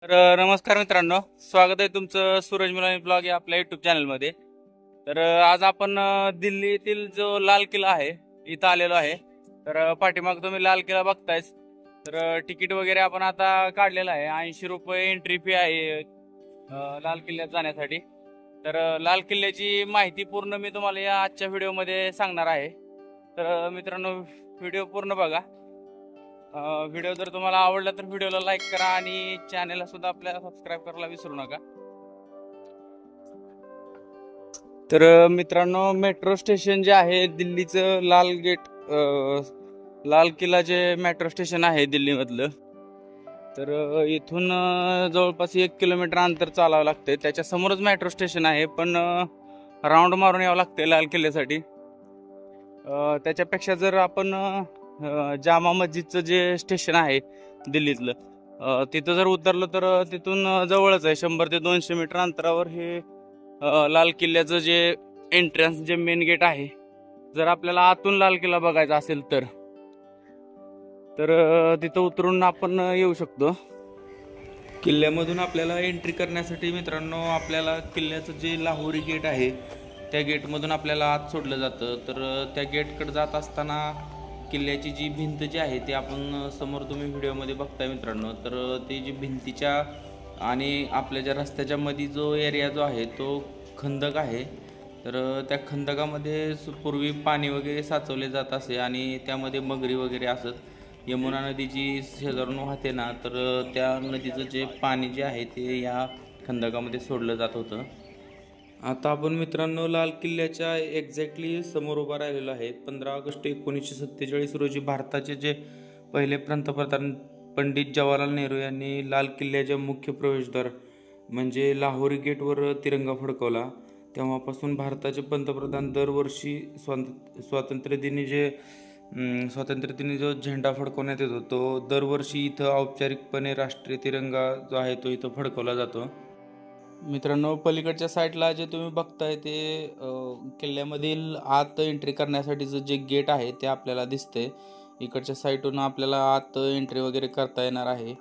नमस्कार मित्रांनो, स्वागत आहे तुमचं सूरज मुलानी ब्लॉग या आपल्या युट्यूब चॅनलमध्ये। आज आपण दिल्लीतील जो लाल किल्ला आहे इथं आलेलो आहे। पाठीमाग तुम्ही लाल किल्ला बघतायच। तिकीट वगैरे आपण आता काढलेलं आहे। 80 रुपये एंट्री फी आहे लाल किल्ल्यात जाण्यासाठी। लाल किल्ल्याची माहिती पूर्ण मी तुम्हाला या आजच्या व्हिडिओमध्ये सांगणार आहे। मित्रांनो, व्हिडिओ पूर्ण बघा। व्हिडिओ जर तुम्हाला आवडला तर व्हिडिओला लाईक करा आणि चॅनलला सुद्धा आपल्याला सबस्क्राईब करायला विसरू नका। मित्रांनो, मेट्रो स्टेशन जे आहे दिल्लीचं लाल किल्ला जे मेट्रो स्टेशन आहे दिल्लीमधलं, इथून जवळपास 1 किलोमीटर अंतर चालावं लागतंय। त्याच्या समोरच मेट्रो स्टेशन आहे, पण राऊंड मारून यावं लागतंय लाल किल्ल्यासाठी। त्याच्यापेक्षा जर आपण जामा मस्जिदचं जे स्टेशन आहे दिल्लीतलं, तिथं जर उतरलं तर तिथून जवळच आहे, 100 ते 200 मीटर अंतरावर हे लाल किल्ल्याचं जे एंट्रन्स जे मेन गेट आहे। जर आपल्याला आतून लाल किल्ला बघायचा असेल तर तिथं उतरून आपण येऊ शकतो। किल्ल्यामधून आपल्याला एंट्री करण्यासाठी मित्रांनो, आपल्याला किल्ल्याचं जे लाहोरी गेट आहे त्या गेटमधून आपल्याला आत सोडलं जातं। त्या गेटकडे जात असताना किल्ल्याची जी भिंत जी आहे ती आपण समोर तुम्ही व्हिडिओमध्ये बघताय मित्रांनो, ती जी भिंतीच्या आणि आपल्या ज्या रस्त्याच्या मध्ये जो एरिया जो आहे तो खंदक आहे। त्या खंदकामध्ये पूर्वी पाणी वगैरे साचवले जात असे आणि त्यामध्ये मगरी वगैरे असत। यमुना नदी जी शेजारून वाहते ना, त्या नदीचं जे पाणी जे आहे ते या खंदकामध्ये सोडलं जात होतं। आता आपण मित्रांनो लाल किल्ल्याच्या एक्झॅक्टली समोर उभा राहिलेलो आहे। 15 ऑगस्ट 1947 रोजी भारताचे जे पहिले पंतप्रधान पंडित जवाहरलाल नेहरू यांनी लाल किल्ल्याच्या मुख्य प्रवेशद्वार म्हणजे लाहोरी गेटवर तिरंगा फडकवला। तेव्हापासून भारताचे पंतप्रधान दरवर्षी स्वातंत्र्यदिनी जो झेंडा फडकवण्यात येतो तो दरवर्षी इथं औपचारिकपणे राष्ट्रीय तिरंगा जो आहे तो इथं फडकवला जातो। मित्रांनो, पलीकडच्या साईडला जे तुम्ही बघताय ते किल्ल्यामधील आत एंट्री करण्यासाठीचं जे गेट आहे ते आपल्याला दिसतंय। इकडच्या साईडून आपल्याला आत एंट्री वगैरे करता येणार आहे।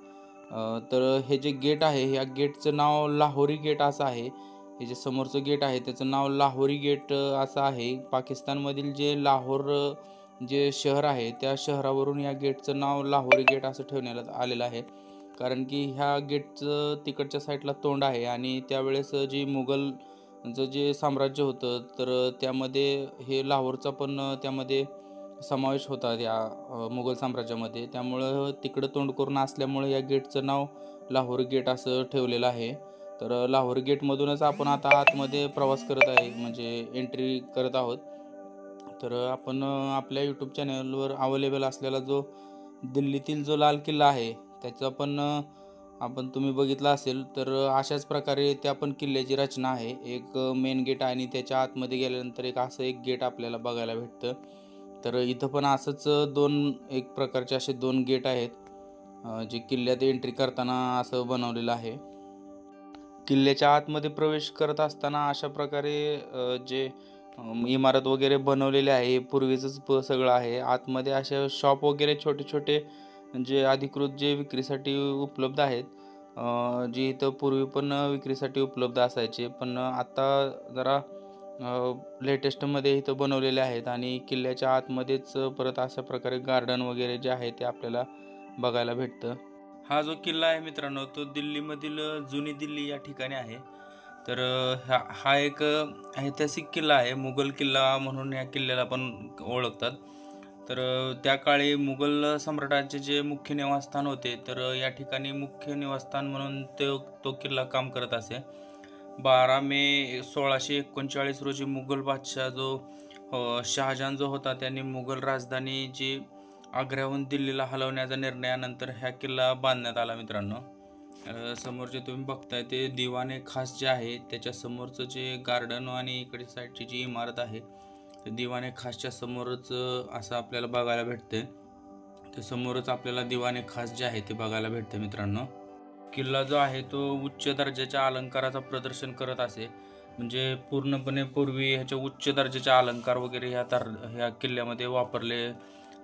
हे जे गेट आहे या गेटचं नाव लाहोरी गेट असं आहे। हे जे समोरचं गेट आहे त्याचं नाव लाहोरी गेट असं आहे। पाकिस्तानमधील जे लाहोर जे शहर आहे त्या शहरावरून या गेटचं नाव लाहोरी गेट असं ठेवण्यात आलेलं आहे, कारण की ह्या गेटचं तिकडच्या साईडला तोंड आहे आणि त्यावेळेस जी मुघलचं जे साम्राज्य होतं त्यामध्ये हे लाहोरचा पण त्यामध्ये समावेश होता या मुघल साम्राज्यामध्ये। त्यामुळं तिकडं तोंड करून असल्यामुळे या गेटचं नाव लाहोर गेट असं ठेवलेलं आहे। लाहोर गेटमधूनच आपण आता आतमध्ये प्रवास करत आहे, म्हणजे एंट्री करत आहोत। आपण आपल्या यूट्यूब चॅनलवर अवेलेबल असलेला जो दिल्लीतील जो लाल किल्ला आहे त्याचा पण आपण तुम्ही बघितला असेल, अशाच प्रकारे त्या पण किल्ल्याची रचना आहे। एक मेन गेट आहे आणि त्याच्या आतमध्ये गेल्यानंतर एक गेट आपल्याला बघायला भेटतं। इथं पण असंच एक प्रकारचे असे 2 गेट आहेत जे किल्ल्यात एंट्री करताना असं बनवलेलं आहे। किल्ल्याच्या आतमध्ये प्रवेश करत असताना अशा प्रकारे जे इमारत वगैरे बनवलेले आहे पूर्वीचं सगळं आहे। आतमध्ये अशा शॉप वगैरे छोटे छोटे जे अधिकृत जे विक्रीसाठी उपलब्ध आहेत, जे इथं पूर्वी पण विक्रीसाठी उपलब्ध असायचे, पण आता जरा लेटेस्टमध्ये इथं बनवलेले आहेत। आणि किल्ल्याच्या आतमध्येच परत अशा प्रकारे गार्डन वगैरे जे आहे ते आपल्याला बघायला भेटतं। हा जो किल्ला आहे मित्रांनो तो दिल्लीमधील जुनी दिल्ली या ठिकाणी आहे। हा एक ऐतिहासिक किल्ला आहे, मुघल किल्ला म्हणून या किल्ल्याला पण ओळखतात। त्या काळी मुघल सम्राटांचे जे मुख्य निवासस्थान होते या ठिकाणी मुख्य निवासस्थान म्हणून तो किल्ला काम करत असे। 12 मे 1639 रोजी मुघल बादशाह जो शहाजहान जो होता त्यांनी मुघल राजधानी जी आग्र्याहून दिल्लीला हलवण्याच्या निर्णयानंतर हा किल्ला बांधण्यात आला। मित्रांनो, समोर जे तुम्ही बघताय ते दिवाने खास जे आहे त्याच्या समोरचं जे गार्डन आणि इकडे साईडची जी इमारत आहे ते दिवाने खासच्या समोरच असं आपल्याला बघायला भेटते। ते समोरच आपल्याला दिवाने खास जे आहे ते बघायला भेटते। मित्रांनो, किल्ला जो आहे तो उच्च दर्जाच्या अलंकाराचं प्रदर्शन करत असे, म्हणजे पूर्णपणे पूर्वी ह्याच्या उच्च दर्जाचे अलंकार वगैरे ह्या किल्ल्यामध्ये वापरले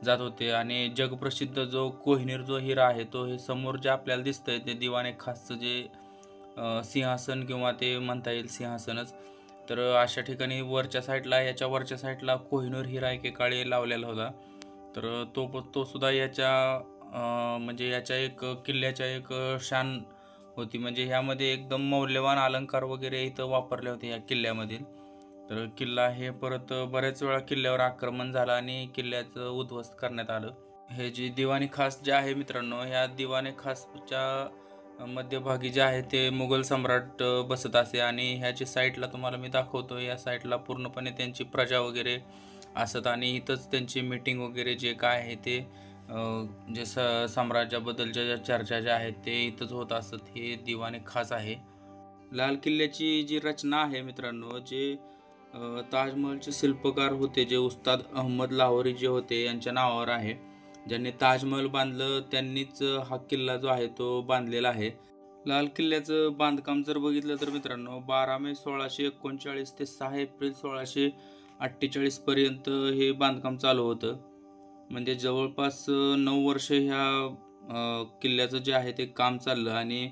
जात होते. आणि जगप्रसिद्ध जो कोहिनूर जो हिरा आहे तो हे समोर जे आपल्याला दिसतंय ते दिवाने खासचं जे सिंहासन किंवा ते म्हणता येईल सिंहासनच. तर अशा ठिकाणी वरच्या साईडला याच्या वरच्या साईडला कोहिनूर हिरा एकेकाळी लावलेला होता. तर तो सुद्धा याच्या म्हणजे याच्या एक किल्ल्याच्या एक शान होती. म्हणजे ह्यामध्ये एकदम मौल्यवान अलंकार वगैरे इथं वापरले होते या किल्ल्यामधील. तर किल्ला हे परत बऱ्याच वेळा किल्ल्यावर आक्रमण झालं आणि किल्ल्याचं उद्ध्वस्त करण्यात आलं. हे जे दिवाणी खास जे आहे मित्रांनो, ह्या दिवाणी खासच्या मध्यभागी जे आहे ते मुघल सम्राट बसत असे. आणि ह्याची साईडला तुम्हाला मी दाखवतो, या साईडला पूर्णपणे त्यांची प्रजा वगैरे असत आणि इथंच त्यांची मीटिंग वगैरे जे काय आहे ते जे साम्राज्याबद्दलच्या ज्या चर्चा ज्या आहेत ते इथंच होत असत. हे दिवाणे खास आहे. लाल किल्ल्याची जी रचना आहे मित्रांनो, जे ताजमहलचे शिल्पकार होते जे उस्ताद अहमद लाहोरी जे होते यांच्या नावावर आहे. ज्यांनी ताजमहल बांधलं त्यांनीच हा किल्ला जो आहे तो बांधलेला आहे. लाल किल्ल्याचं बांधकाम जर बघितलं तर मित्रांनो 12 मे 1639 ते 6 एप्रिल 1648 पर्यंत हे बांधकाम चालू होतं. म्हणजे जवळपास 9 वर्ष ह्या किल्ल्याचं जे आहे ते काम चाललं. आणि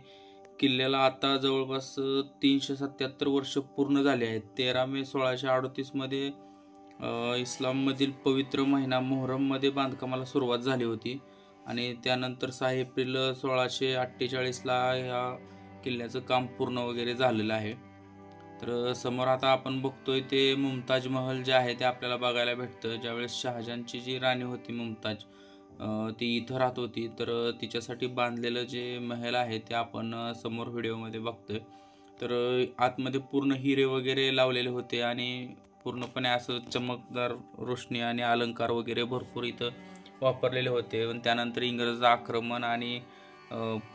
किल्ल्याला आता जवळपास 377 वर्ष पूर्ण झाले आहेत. 13 मे 1638 मध्ये इस्लाममधील पवित्र महिना मोहरममध्ये बांधकामाला सुरुवात झाली होती. आणि त्यानंतर 6 एप्रिल 1648ला ह्या किल्ल्याचं काम पूर्ण वगैरे झालेलं आहे. तर समोर आता आपण बघतोय ते मुमताज महल जे आहे ते आपल्याला बघायला भेटतं. ज्यावेळेस शहाजहानची जी राणी होती मुमताज, ती इथं राहत होती. तर तिच्यासाठी बांधलेलं जे महल आहे ते आपण समोर व्हिडिओमध्ये बघतोय. तर आतमध्ये पूर्ण हिरे वगैरे लावलेले होते आणि पूर्णपणे असं चमकदार रोशनी आणि अलंकार वगैरे भरपूर इथं वापरलेले होते. पण त्यानंतर इंग्रजांचं आक्रमण आणि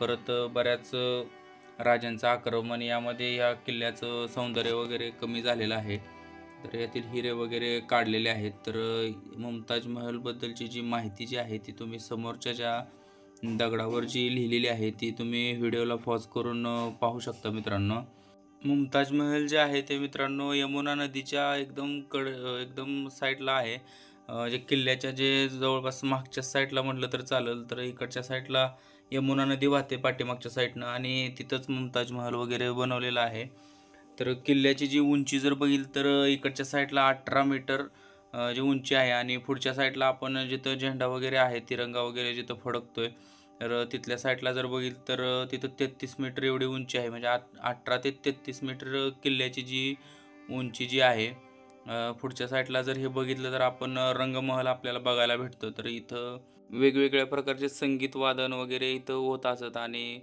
परत बऱ्याच राजांचं आक्रमण यामध्ये या किल्ल्याचं सौंदर्य वगैरे कमी झालेलं आहे. तर यातील हिरे वगैरे काढलेले आहेत. तर मुमताज महलबद्दलची जी माहिती जी आहे ती तुम्ही समोरच्या ज्या दगडावर जी लिहिलेली आहे ती तुम्ही व्हिडिओला पॉज करून पाहू शकता मित्रांनो. मुमताज महल जे आहे ते मित्रांनो यमुना नदीच्या एकदम साईडला आहे. जे किल्ल्याच्या जे जवळपास मागच्या साईडला म्हटलं तर चालेल. तर इकडच्या साईडला यमुना नदी वाहते पाठीमागच्या साईडनं आणि तिथंच मुमताज महल वगैरे बनवलेला आहे. तर किल्ल्याची जी उंची जर बघितली तर इकडच्या साईडला 18 मीटर जी उंची आहे. आणि पुढच्या साईडला आपण जिथं झेंडा वगैरे आहे तिरंगा वगैरे जिथं फडकतोय तर तिथल्या साईडला जर बघितलं तर तिथं 33 मीटर एवढी उंची आहे. म्हणजे 18 ते 33 मीटर किल्ल्याची जी उंची जी आहे. पुढच्या साईडला जर हे बघितलं तर आपण रंगमहल आपल्याला बघायला भेटतो. तर इथं वेगवेगळ्या प्रकारचे संगीत वादन वगैरे इथं होत असत. आणि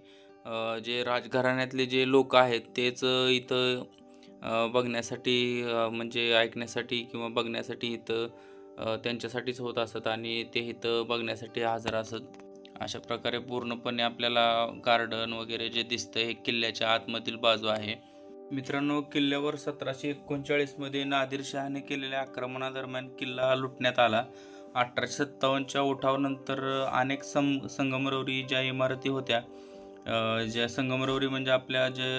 जे राजघराण्यातले जे लोक आहेत तेच इथं बघण्यासाठी म्हणजे ऐकण्यासाठी किंवा बघण्यासाठी इथं त्यांच्यासाठीच होत असत आणि ते इथं बघण्यासाठी हजर असत. अशा प्रकारे पूर्णपणे आपल्याला गार्डन वगैरे जे दिसतं हे किल्ल्याच्या आतमधील बाजू आहे. मित्रांनो, किल्ल्यावर 1739 मध्ये नादिरशहाने केलेल्या आक्रमणादरम्यान किल्ला लुटण्यात आला. 1857च्या उठावानंतर अनेक संगमरवरी ज्या इमारती होत्या, ज्या संगमरवरी म्हणजे आपल्या जे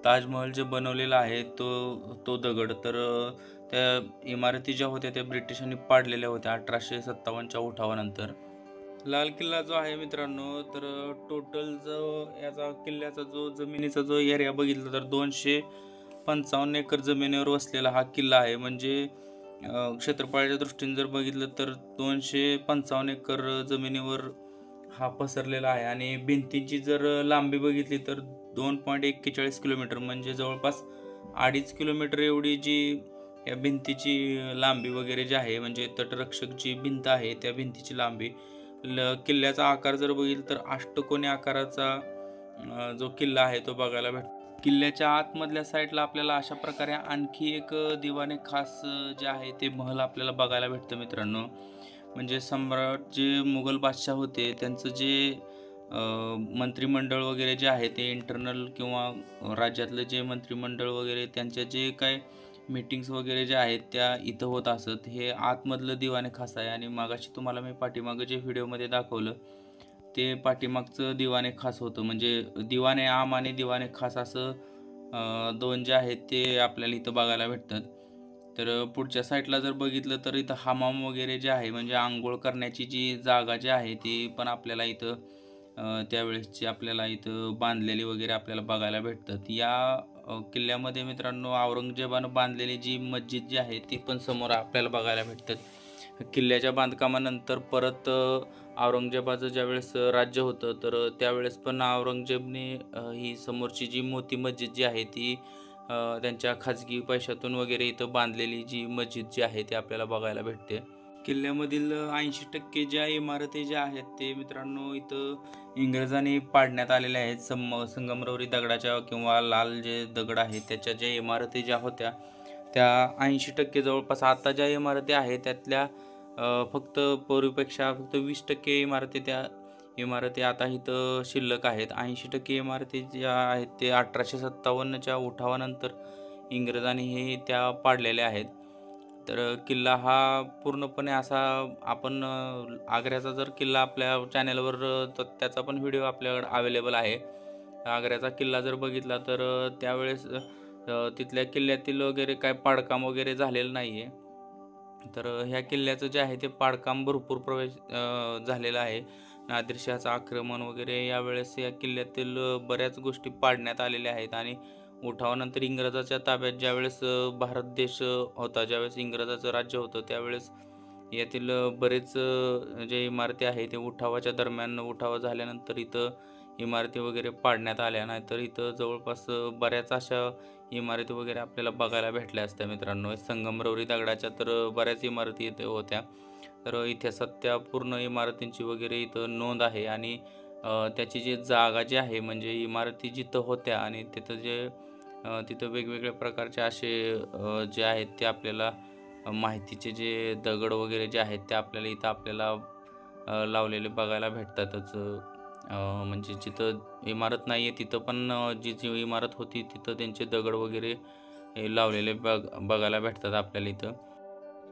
ताजमहल जे बनवलेला आहे तो दगड, तर त्या इमारती ज्या होत्या त्या ब्रिटिशांनी पाडलेल्या होत्या 1857च्या उठावानंतर. लाल किल्ला जो आहे मित्रांनो, तर टोटल जो याचा किल्ल्याचा जो जमिनीचा जो एरिया बघितला तर 255 एकर जमिनीवर वसलेला हा किल्ला आहे. म्हणजे क्षेत्रफळाच्या दृष्टीने जर बघितलं तर 255 एकर जमिनीवर हा पसरलेला आहे. आणि भिंतींची जर लांबी बघितली तर 2.41 किलोमीटर म्हणजे जवळपास 2.5 किलोमीटर एवढी जी या भिंतीची लांबी वगैरे जी आहे. म्हणजे तटरक्षक जी भिंत आहे त्या भिंतीची लांबी. किल्ल्याचा आकार जर बघितलं तर अष्टकोनी आकाराचा जो किल्ला आहे तो बघायला भेटतो. किल्ल्याच्या आतमधल्या साईडला आपल्याला अशा प्रकारे आणखी एक दिवाने खास जे आहे ते महल आपल्याला बघायला भेटतं मित्रांनो. म्हणजे सम्राट जे मुघल बादशाह होते त्यांचं जे मंत्रिमंडळ वगैरे जे आहे ते इंटरनल किंवा राज्यातलं जे मंत्रिमंडळ वगैरे त्यांच्या जे काय मीटिंग्स वगैरे ज्या आहेत त्या इथं होत असत. हे आतमधलं दिवाने खास आहे. आणि मागाशी तुम्हाला मी पाठीमागं जे व्हिडिओमध्ये दाखवलं ते पाठीमागचं दिवाने खास होतं. म्हणजे दिवाने आम आणि दिवाने खास असं दोन जे आहेत ते आपल्याला इथं बघायला भेटतात. तर पुढच्या साईडला जर बघितलं तर इथं हमाम वगैरे जे आहे म्हणजे आंघोळ करण्याची जी जागा जी आहे ती पण आपल्याला इथं त्यावेळेसची आपल्याला इथं बांधलेली वगैरे आपल्याला बघायला भेटतात. या किल्ल्यामध्ये मित्रांनो औरंगजेबानं बांधलेली जी मस्जिद जी आहे ती पण समोर आपल्याला बघायला भेटतात. किल्ल्याच्या बांधकामानंतर परत औरंगजेबाचं ज्यावेळेस राज्य होतं तर त्यावेळेस पण औरंगजेबने ही समोरची जी मोठी मस्जिद जी आहे ती त्यांच्या खाजगी पैशातून वगैरे इथं बांधलेली जी मस्जिद जी आहे ती आपल्याला बघायला भेटते. किल्ल्यामधील 80% ज्या इमारती ज्या आहेत ते मित्रांनो इथं इंग्रजांनी पाडण्यात आलेल्या आहेत. संगमरवरी दगडाच्या किंवा लाल जे दगड आहेत त्याच्या ज्या इमारती ज्या होत्या त्या 80% जवळपास आता ज्या इमारती आहेत त्यातल्या फक्त पूर्वीपेक्षा फक्त 20% इमारती आता इथं शिल्लक आहेत. 80% इमारती ज्या आहेत ते 1857च्या उठावानंतर इंग्रजांनी हे त्या पाडलेल्या आहेत. तर किल्ला हा पूर्णपणे असा आपण आग्र्याचा जर किल्ला आपल्या चॅनलवर तर त्याचा पण व्हिडिओ आपल्याकडे अवेलेबल आहे. आग्र्याचा किल्ला जर बघितला तर त्यावेळेस तिथल्या किल्ल्यातील वगैरे काय पाडकाम वगैरे झालेलं नाही आहे. तर ह्या किल्ल्याचं जे आहे ते पाडकाम भरपूर झालेलं आहे. नादिरशाहचं आक्रमण वगैरे यावेळेस या किल्ल्यातील बऱ्याच गोष्टी पाडण्यात आलेल्या आहेत आणि उठावानंतर इंग्रजाच्या ताब्यात ज्यावेळेस भारत देश होता, ज्यावेळेस इंग्रजाचं राज्य होतं त्यावेळेस यातील बरेच जे इमारती आहे ते उठावाच्या दरम्यान उठावा झाल्यानंतर इथं इमारती वगैरे पाडण्यात आल्या. नाही तर इथं जवळपास बऱ्याच अशा इमारती वगैरे आपल्याला बघायला भेटल्या असत्या मित्रांनो. संगमरवरी दगडाच्या तर बऱ्याच इमारती इथे होत्या. तर इतिहासात त्या पूर्ण इमारतींची वगैरे इथं नोंद आहे आणि त्याची जी जागा जी आहे म्हणजे इमारती जिथं होत्या आणि तिथं वेगवेगळ्या प्रकारचे असे जे आहेत ते आपल्याला माहितीचे जे दगड वगैरे जे आहेत ते आपल्याला इथं लावलेले बघायला भेटतातच. म्हणजे जिथं इमारत नाही आहे तिथं पण जी इमारत होती तिथं त्यांचे दगड वगैरे हे लावलेले बघायला भेटतात आपल्याला इथं.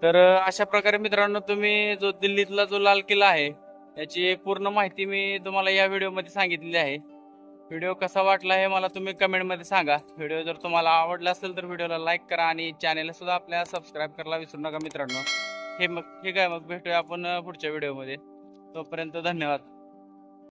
तर अशा प्रकारे मित्रांनो तुम्ही जो दिल्लीतला जो लाल किल्ला आहे त्याची पूर्ण माहिती मी तुम्हाला या व्हिडिओमध्ये सांगितलेली आहे. व्हिडिओ कसा वाटला हे मला तुम्ही कमेंटमध्ये सांगा. व्हिडिओ जर तुम्हाला आवडला असेल तर व्हिडिओला लाईक करा आणि चॅनलला सुद्धा आपल्या सबस्क्राईब करायला विसरू नका मित्रांनो. ठीक आहे, मग भेटूया आपण पुढच्या व्हिडिओमध्ये. तोपर्यंत धन्यवाद.